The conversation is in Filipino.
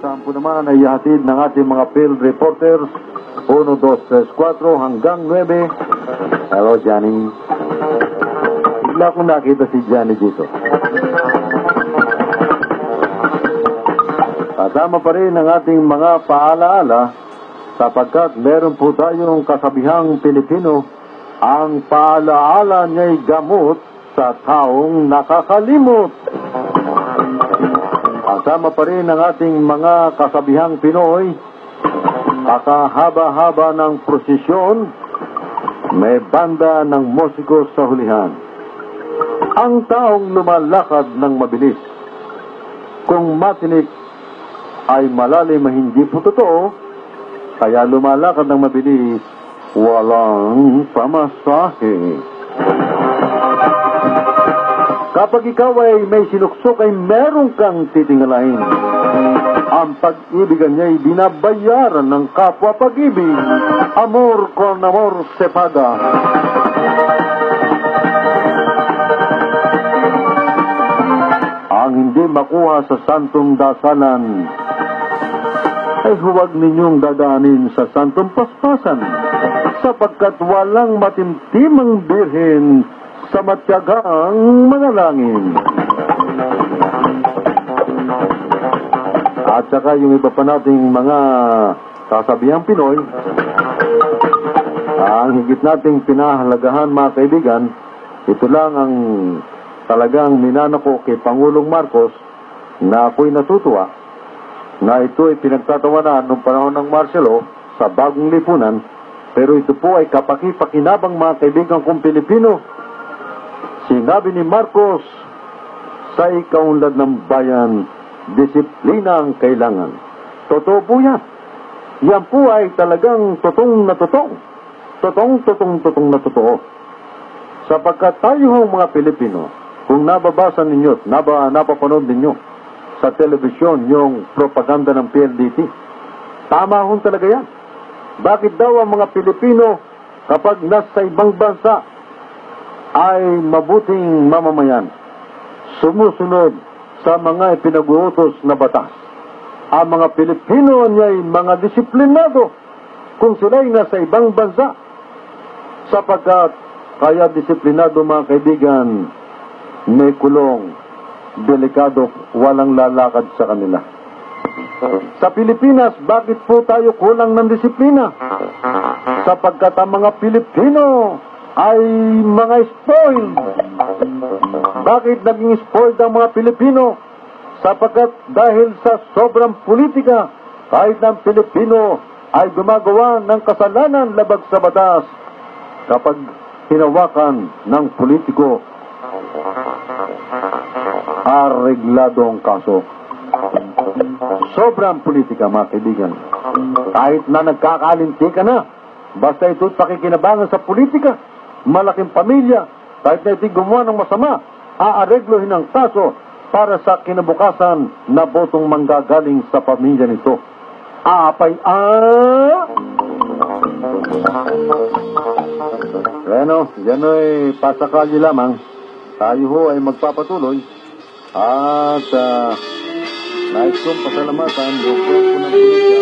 Asahan po naman ay ihatid ng ating mga field reporters 1, 2, 3, 4 hanggang 9. Hello, Johnny. Bigla kong nakita si Johnny dito. Kasama pa rin ang ating mga paalaala sapagkat meron po tayong kasabihang Pilipino, ang paalaala niya'y gamot sa taong nakakalimot. Kasama pa rin ang ating mga kasabihang Pinoy, kakahaba-haba ng prosesyon, may banda ng musiko sa hulihan. Ang taong lumalakad ng mabilis, kung matinik ay malalim na hindi po totoo, kaya lumalakad ng mabilis, walang pamasahe. Kapag ikaw ay may sinuksok ay meron kang titingalain. Ang pag-ibigan niya ay binabayaran ng kapwa pag-ibig. Amor con amor se paga. Ang hindi makuha sa santong dasalan ay huwag ninyong dadaanin sa santong paspasan, sapagkat walang matimtimang birhen sa matyagang manalangin. At saka yung iba pa nating mga kasabihang Pinoy, ang higit nating pinahalagahan, mga kaibigan, ito lang ang talagang minanako kay Pangulong Marcos na ako'y natutuwa na ito ay pinagtatawanan noong panahon ng martial law sa bagong lipunan, pero ito po ay kapaki-pakinabang, mga kaibigan kong Pilipino. Sinabi ni Marcos, sa ikaunlad ng bayan, disiplina ang kailangan. Totoo po yan. Yan po ay talagang totoong na totoo. Totoong na totoo. Sapagkat tayo mga Pilipino, kung nababasa ninyo at napapanood ninyo sa telebisyon yung propaganda ng PLDT, tama hon talaga yan. Bakit daw ang mga Pilipino kapag nasa ibang bansa ay mabuting mamamayan, sumusunod sa mga ipinag-uutos na batas? Ang mga Pilipino niya'y mga disiplinado kung sila'y nasa ibang bansa, sapagkat kaya disiplinado, mga kaibigan, may kulong, delikado, walang lalakad sa kanila. Sa Pilipinas, bakit po tayo kulang ng disiplina? Sapagkat ang mga Pilipino ay mga spoiled. Bakit naging spoiled ang mga Pilipino? Sapagkat dahil sa sobrang politika, kahit ang Pilipino ay gumagawa ng kasalanan labag sa batas, kapag hinawakan ng politiko, areglado ang kaso. Sobrang politika, mga kaibigan. Kahit na nagkakalinti ka na, basta ito'y pakikinabangan sa politika, malaking pamilya, kahit na ito'y gumawa ng masama, aareglohin ang kaso para sa kinabukasan na botong manggagaling sa pamilya nito. Bueno, yan ay pasakali lamang. Tayo ho ay magpapatuloy. At nais kong pasalamatan yung grupo ng pulisya.